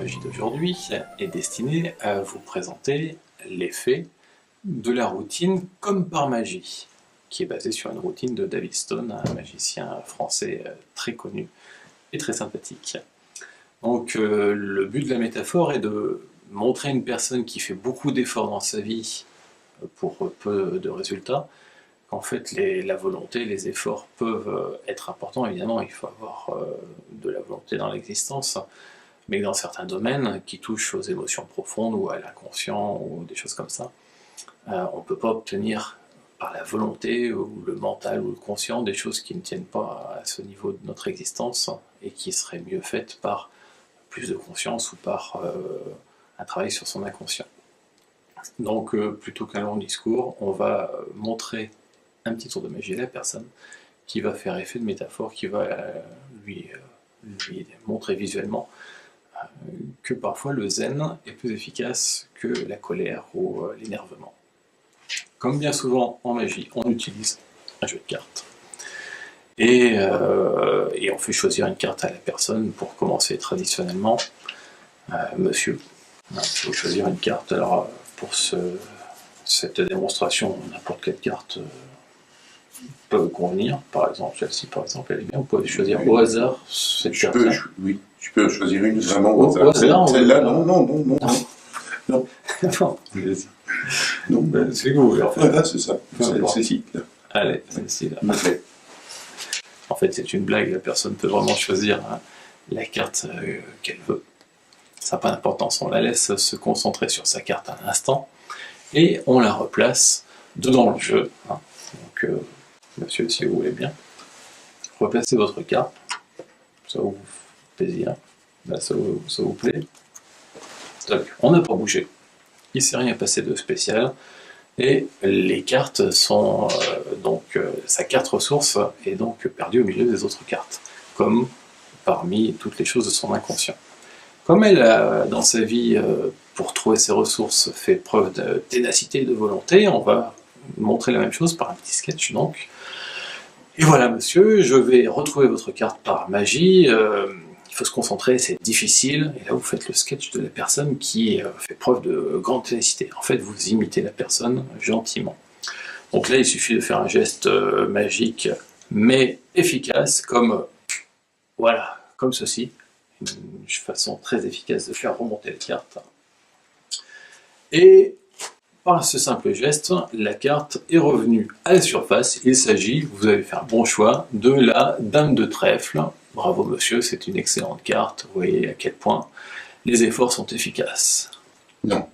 magie d'aujourd'hui est destiné à vous présenter l'effet de la routine comme par magie, qui est basée sur une routine de David Stone, un magicien français très connu et très sympathique. Donc le but de la métaphore est de montrer une personne qui fait beaucoup d'efforts dans sa vie pour peu de résultats, qu'en fait la volonté, les efforts peuvent être importants. Évidemment, il faut avoir de la volonté dans l'existence, mais dans certains domaines qui touchent aux émotions profondes ou à l'inconscient ou des choses comme ça, on ne peut pas obtenir par la volonté ou le mental ou le conscient des choses qui ne tiennent pas à ce niveau de notre existence et qui seraient mieux faites par plus de conscience ou par un travail sur son inconscient. Donc plutôt qu'un long discours, on va montrer un petit tour de magie à la personne qui va faire effet de métaphore, qui va lui montrer visuellement que parfois le zen est plus efficace que la colère ou l'énervement. Comme bien souvent en magie, on utilise un jeu de cartes. Et on fait choisir une carte à la personne pour commencer traditionnellement. Monsieur, il faut choisir une carte. Alors pour cette démonstration, n'importe quelle carte peut convenir. Par exemple, celle-ci, par exemple, elle est bien. Vous pouvez choisir au hasard cette carte. Oui, tu peux choisir une vraiment au hasard. Celle-là, non. Non, non, ben, c'est vous. En fait. Voilà, c'est ça. C'est ici. Allez, celle-ci là. En fait, c'est une blague. La personne peut vraiment choisir la carte qu'elle veut. Ça n'a pas d'importance. On la laisse se concentrer sur sa carte un instant et on la replace dedans le jeu. Donc, monsieur, si vous voulez bien, replacez votre carte. Ça vous fait plaisir. Là, ça vous plaît. Donc, on n'a pas bougé. Il ne s'est rien passé de spécial. Et les cartes sont sa carte ressource est donc perdue au milieu des autres cartes, comme parmi toutes les choses de son inconscient. Comme elle a dans sa vie, pour trouver ses ressources, fait preuve de ténacité et de volonté, on va montrer la même chose par un petit sketch donc. Et voilà monsieur, je vais retrouver votre carte par magie. Il faut se concentrer, c'est difficile, et là vous faites le sketch de la personne qui fait preuve de grande ténacité. En fait, vous imitez la personne gentiment. Donc là, il suffit de faire un geste magique, mais efficace, comme voilà, comme ceci. Une façon très efficace de faire remonter les cartes. Et par ce simple geste, la carte est revenue à la surface. Il s'agit, vous avez fait un bon choix, de la Dame de Trèfle. Bravo monsieur, c'est une excellente carte. Vous voyez à quel point les efforts sont efficaces. Non,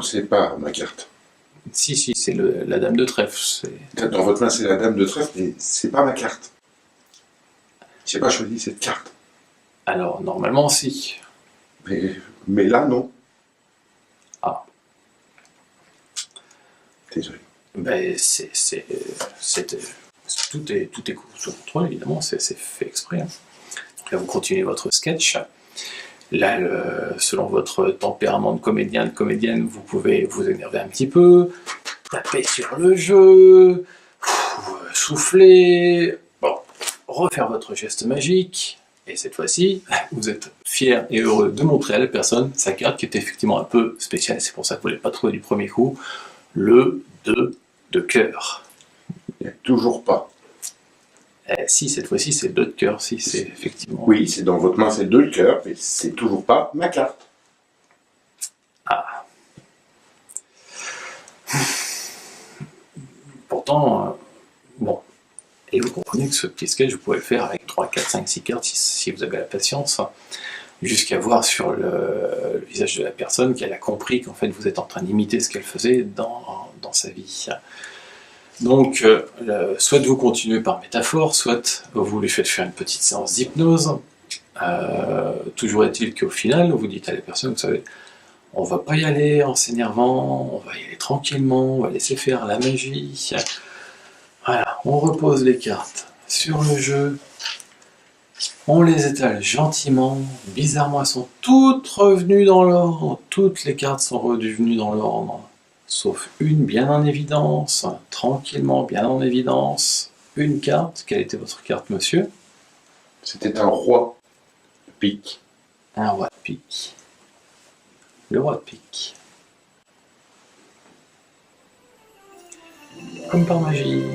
c'est pas ma carte. Si, c'est la Dame de Trèfle. Dans votre main, c'est la Dame de Trèfle, mais c'est pas ma carte. J'ai pas choisi cette carte. Alors, normalement, si. Mais là, non. Ah. Désolé. Ben, tout est sous contrôle, évidemment, c'est fait exprès. Donc là, vous continuez votre sketch. Là, selon votre tempérament de comédien, de comédienne, vous pouvez vous énerver un petit peu, taper sur le jeu, souffler, bon, refaire votre geste magique, et cette fois-ci, vous êtes fier et heureux de montrer à la personne sa carte qui est effectivement un peu spéciale, c'est pour ça que vous ne l'avez pas trouvé du premier coup, le 2 de cœur. Il n'y a toujours pas. Si, cette fois-ci, c'est le 2 de cœur, si, c'est effectivement... Oui, c'est dans votre main, c'est le 2 de cœur, mais c'est toujours pas ma carte. Ah. Pourtant, bon, et vous comprenez que ce petit sketch, vous pouvez le faire avec 3, 4, 5, 6 cartes, si vous avez la patience, jusqu'à voir sur le visage de la personne qu'elle a compris qu'en fait, vous êtes en train d'imiter ce qu'elle faisait dans sa vie. Donc, soit vous continuez par métaphore, soit vous lui faites faire une petite séance d'hypnose. Toujours est-il qu'au final, vous dites à la personne, vous savez, on va pas y aller en s'énervant, on va y aller tranquillement, on va laisser faire la magie. Voilà, on repose les cartes sur le jeu, on les étale gentiment, bizarrement elles sont toutes revenues dans l'ordre, toutes les cartes sont redevenues dans l'ordre. Sauf une bien en évidence, tranquillement bien en évidence. Une carte, quelle était votre carte, monsieur? C'était un roi de pique. Un roi de pique. Le roi de pique. Comme par magie.